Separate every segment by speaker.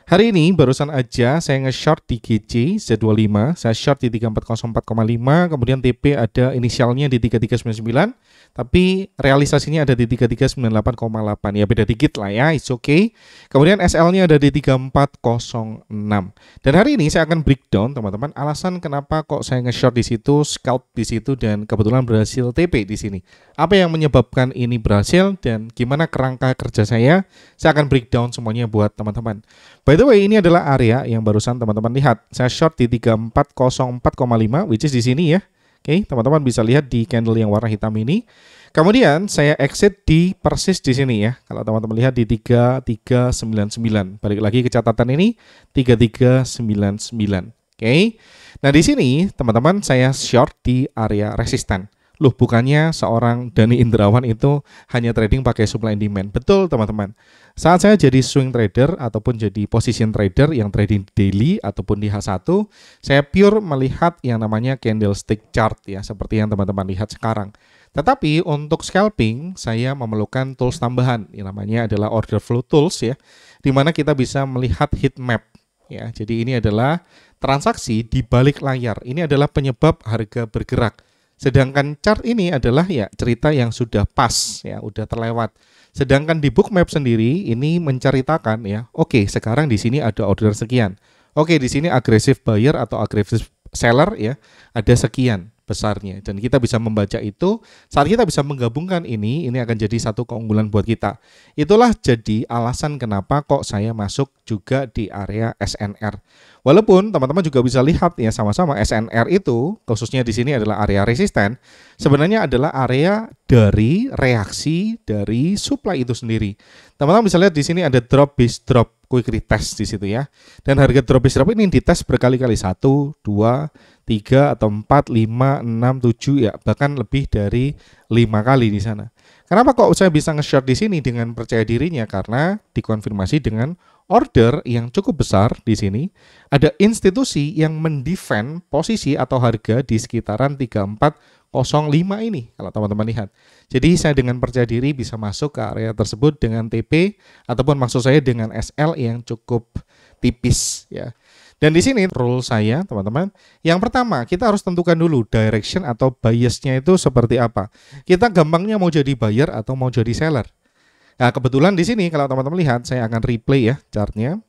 Speaker 1: Hari ini barusan aja saya nge-short di GC Z25, saya short di 3404,5, kemudian TP ada inisialnya di 3399, tapi realisasinya ada di 3398,8. Ya beda dikit lah ya, it's okay. Kemudian SL-nya ada di 3406. Dan hari ini saya akan breakdown teman-teman alasan kenapa kok saya nge-short di situ, scalp di situ, dan kebetulan berhasil TP di sini. Apa yang menyebabkan ini berhasil dan gimana kerangka kerja saya akan breakdown semuanya buat teman-teman. By the way, ini adalah area yang barusan teman-teman lihat. Saya short di 3404,5, which is di sini ya. Oke, teman-teman bisa lihat di candle yang warna hitam ini. Kemudian saya exit di persis di sini ya. Kalau teman-teman lihat di 3399. Balik lagi ke catatan ini 3399. Oke. Nah, di sini teman-teman saya short di area resisten. Loh, bukannya seorang Dhani Indrawan itu hanya trading pakai supply and demand. Betul teman-teman. Saat saya jadi swing trader ataupun jadi position trader yang trading daily ataupun di H1, saya pure melihat yang namanya candlestick chart ya, seperti yang teman-teman lihat sekarang. Tetapi untuk scalping, saya memerlukan tools tambahan, yang namanya adalah order flow tools ya, di mana kita bisa melihat heat map ya. Jadi ini adalah transaksi di balik layar. Ini adalah penyebab harga bergerak. Sedangkan chart ini adalah ya cerita yang sudah pas ya, udah terlewat. Sedangkan di bookmap sendiri ini menceritakan ya, oke, sekarang di sini ada order sekian. Oke, di sini aggressive buyer atau aggressive seller ya, ada sekian besarnya, dan kita bisa membaca itu. Saat kita bisa menggabungkan ini akan jadi satu keunggulan buat kita. Itulah jadi alasan kenapa kok saya masuk juga di area SNR. Walaupun teman-teman juga bisa lihat ya sama-sama SNR itu khususnya di sini adalah area resisten, sebenarnya adalah area dari reaksi dari supply itu sendiri. Teman-teman bisa lihat di sini ada drop base drop quick retest di situ ya. Dan harga drop base drop ini dites berkali-kali 1, 2, 3 atau 4, 5, 6, 7 ya, bahkan lebih dari 5 kali di sana. Kenapa kok saya bisa nge-short di sini dengan percaya dirinya? Karena dikonfirmasi dengan order yang cukup besar di sini. Ada institusi yang mendefend posisi atau harga di sekitaran 3405 ini kalau teman-teman lihat. Jadi saya dengan percaya diri bisa masuk ke area tersebut dengan TP ataupun maksud saya dengan SL yang cukup tipis ya. Dan di sini rule saya teman-teman, yang pertama kita harus tentukan dulu direction atau biasnya itu seperti apa. Kita gampangnya mau jadi buyer atau mau jadi seller. Nah, kebetulan di sini kalau teman-teman lihat, saya akan replay ya chartnya.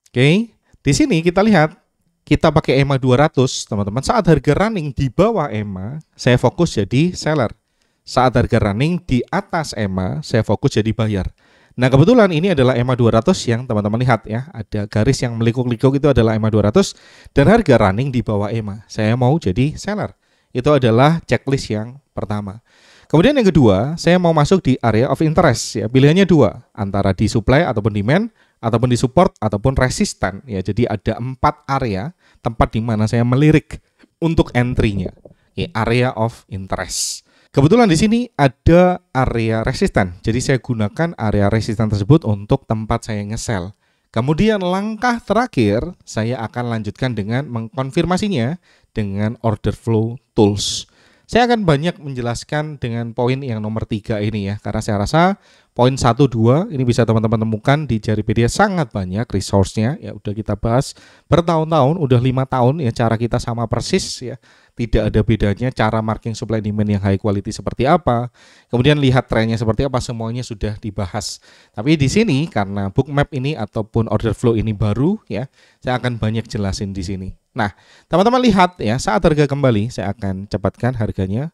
Speaker 1: Oke, di sini kita lihat kita pakai EMA 200 teman-teman. Saat harga running di bawah EMA, saya fokus jadi seller. Saat harga running di atas EMA, saya fokus jadi buyer. Nah, kebetulan ini adalah EMA 200 yang teman-teman lihat ya. Ada garis yang melikuk-likuk itu adalah EMA 200 dan harga running di bawah EMA. Saya mau jadi seller. Itu adalah checklist yang pertama. Kemudian yang kedua, saya mau masuk di area of interest ya. Pilihannya dua, antara di supply ataupun demand ataupun di support ataupun resisten ya. Jadi ada 4 area tempat di mana saya melirik untuk entry-nya. Ya, area of interest. Kebetulan di sini ada area resisten, jadi saya gunakan area resisten tersebut untuk tempat saya nge-sell. Kemudian langkah terakhir, saya akan lanjutkan dengan mengkonfirmasinya dengan order flow tools. Saya akan banyak menjelaskan dengan poin yang nomor 3 ini ya, karena saya rasa poin 1, 2 ini bisa teman-teman temukan di Jaripedia, sangat banyak resource-nya ya, udah kita bahas bertahun-tahun, udah 5 tahun ya, cara kita sama persis ya. Tidak ada bedanya cara marking supply demand yang high quality seperti apa. Kemudian lihat trennya seperti apa, semuanya sudah dibahas. Tapi di sini karena bookmap ini ataupun order flow ini baru ya, saya akan banyak jelasin di sini. Nah, teman-teman lihat ya, saat harga kembali saya akan cepatkan harganya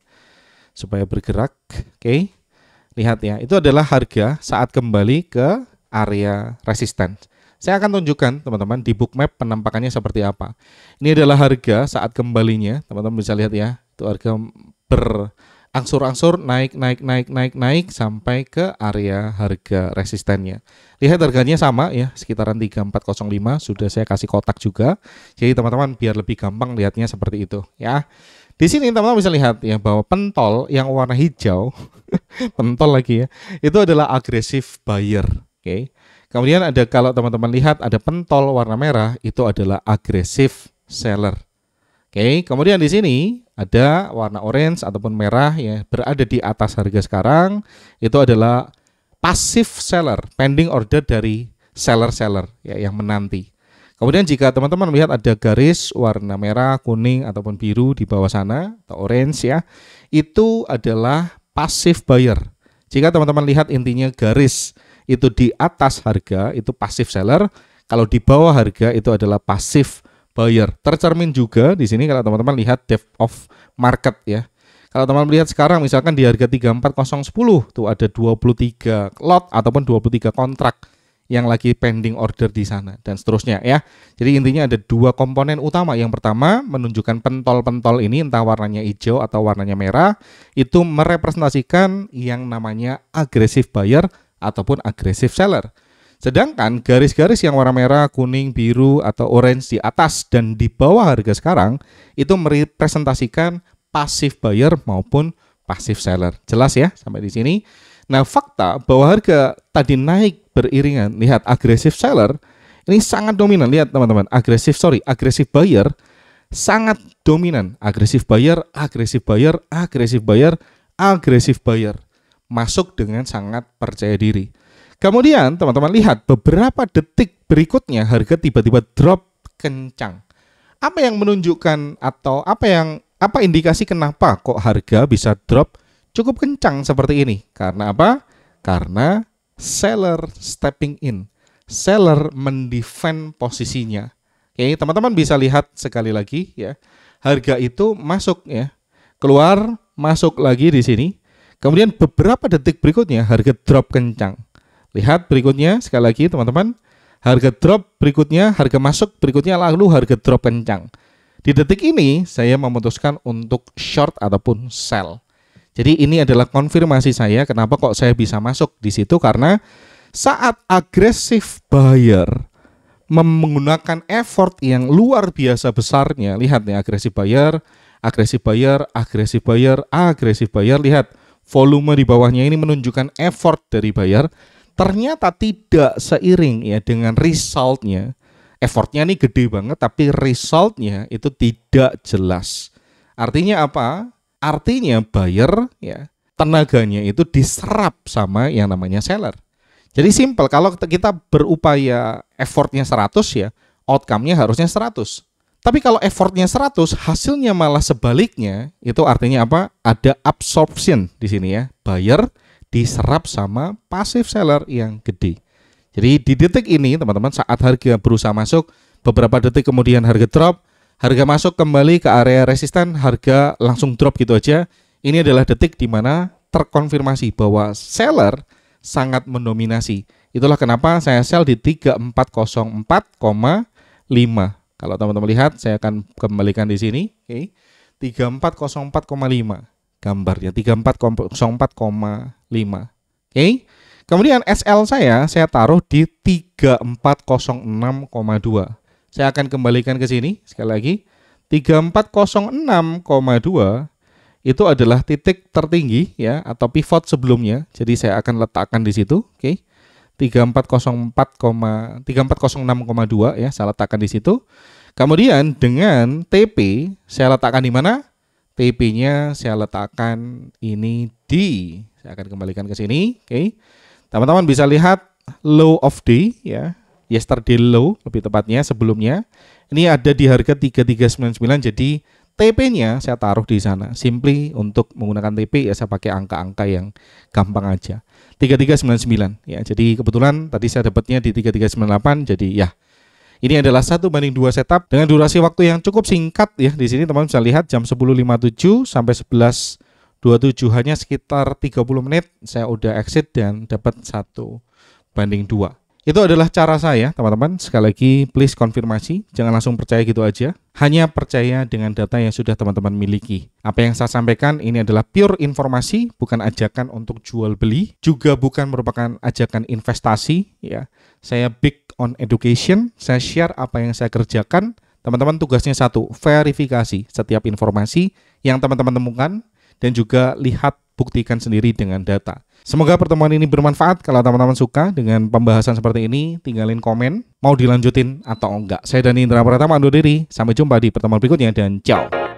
Speaker 1: supaya bergerak. Oke. Lihat ya, itu adalah harga saat kembali ke area resisten. Saya akan tunjukkan teman-teman di bookmap penampakannya seperti apa. Ini adalah harga saat kembalinya, teman-teman bisa lihat ya. Itu harga berangsur-angsur naik sampai ke area harga resistennya. Lihat harganya sama ya, sekitaran 3405, sudah saya kasih kotak juga. Jadi teman-teman biar lebih gampang lihatnya seperti itu ya. Di sini teman-teman bisa lihat ya bahwa pentol yang warna hijau, pentol lagi ya, itu adalah aggressive buyer, oke. Kemudian ada, kalau teman-teman lihat ada pentol warna merah, itu adalah aggressive seller. Oke, kemudian di sini ada warna orange ataupun merah ya, berada di atas harga sekarang, itu adalah passive seller, pending order dari seller-seller ya, yang menanti. Kemudian jika teman-teman melihat ada garis warna merah, kuning, ataupun biru di bawah sana, atau orange ya, itu adalah passive buyer. Jika teman-teman lihat intinya garis itu di atas harga, itu passive seller. Kalau di bawah harga itu adalah passive buyer. Tercermin juga di sini kalau teman-teman lihat depth of market ya. Kalau teman-teman lihat sekarang misalkan di harga 34010 tuh ada 23 lot ataupun 23 kontrak yang lagi pending order di sana dan seterusnya ya. Jadi intinya ada dua komponen utama. Yang pertama menunjukkan pentol-pentol ini entah warnanya hijau atau warnanya merah, itu merepresentasikan yang namanya aggressive buyer ataupun aggressive seller. Sedangkan garis-garis yang warna merah, kuning, biru, atau orange di atas dan di bawah harga sekarang itu merepresentasikan passive buyer maupun passive seller. Jelas ya sampai di sini? Nah, fakta bahwa harga tadi naik beriringan, lihat aggressive seller ini sangat dominan. Lihat teman-teman, aggressive buyer sangat dominan. Aggressive buyer, aggressive buyer, aggressive buyer, aggressive buyer. Masuk dengan sangat percaya diri. Kemudian teman-teman lihat beberapa detik berikutnya harga tiba-tiba drop kencang. Apa yang menunjukkan atau apa indikasi kenapa kok harga bisa drop cukup kencang seperti ini? Karena apa? Karena seller stepping in. Seller mendefend posisinya. Oke, teman-teman bisa lihat sekali lagi ya. Harga itu masuk ya. Keluar, masuk lagi di sini. Kemudian beberapa detik berikutnya harga drop kencang. Lihat berikutnya sekali lagi teman-teman, harga drop berikutnya, harga masuk berikutnya, lalu harga drop kencang. Di detik ini saya memutuskan untuk short ataupun sell. Jadi ini adalah konfirmasi saya kenapa kok saya bisa masuk di situ, karena saat aggressive buyer menggunakan effort yang luar biasa besarnya, lihat nih aggressive buyer, aggressive buyer, aggressive buyer, aggressive buyer, lihat volume di bawahnya ini menunjukkan effort dari buyer. Ternyata tidak seiring ya dengan resultnya. Effortnya ini gede banget tapi resultnya itu tidak jelas. Artinya apa? Artinya buyer ya tenaganya itu diserap sama yang namanya seller. Jadi simple, kalau kita berupaya effortnya 100 ya, outcome-nya harusnya 100. Tapi kalau effortnya 100, hasilnya malah sebaliknya, itu artinya apa? Ada absorption di sini ya. Buyer diserap sama passive seller yang gede. Jadi di detik ini teman-teman, saat harga berusaha masuk, beberapa detik kemudian harga drop, harga masuk kembali ke area resisten, harga langsung drop gitu aja. Ini adalah detik di mana terkonfirmasi bahwa seller sangat mendominasi. Itulah kenapa saya sell di 3404,5. Kalau teman-teman lihat, saya akan kembalikan di sini, oke. 3404,5. Gambarnya 3404,5. Oke. Kemudian SL saya taruh di 3406,2. Saya akan kembalikan ke sini sekali lagi. 3406,2 itu adalah titik tertinggi ya atau pivot sebelumnya. Jadi saya akan letakkan di situ, oke. 3406,2 ya, saya letakkan di situ. Kemudian dengan TP saya letakkan di mana? TP-nya saya letakkan ini di, saya akan kembalikan ke sini, oke. Teman-teman bisa lihat low of day ya, yesterday low lebih tepatnya sebelumnya. Ini ada di harga 3399, jadi TP-nya saya taruh di sana. Simply untuk menggunakan TP ya saya pakai angka-angka yang gampang aja. 3399 ya. Jadi kebetulan tadi saya dapatnya di 3398, jadi ya. Ini adalah 1:2 setup dengan durasi waktu yang cukup singkat ya. Di sini teman-teman bisa lihat jam 10.57 sampai 11.27 hanya sekitar 30 menit saya udah exit dan dapat 1:2. Itu adalah cara saya, teman-teman. Sekali lagi please konfirmasi, jangan langsung percaya gitu aja. Hanya percaya dengan data yang sudah teman-teman miliki. Apa yang saya sampaikan ini adalah pure informasi, bukan ajakan untuk jual beli, juga bukan merupakan ajakan investasi ya. Saya big on education, saya share apa yang saya kerjakan. Teman-teman tugasnya satu, verifikasi setiap informasi yang teman-teman temukan dan juga lihat, buktikan sendiri dengan data. Semoga pertemuan ini bermanfaat. Kalau teman-teman suka dengan pembahasan seperti ini, tinggalin komen, mau dilanjutin atau enggak. Saya Dani Indra Pratama undur diri. Sampai jumpa di pertemuan berikutnya dan ciao.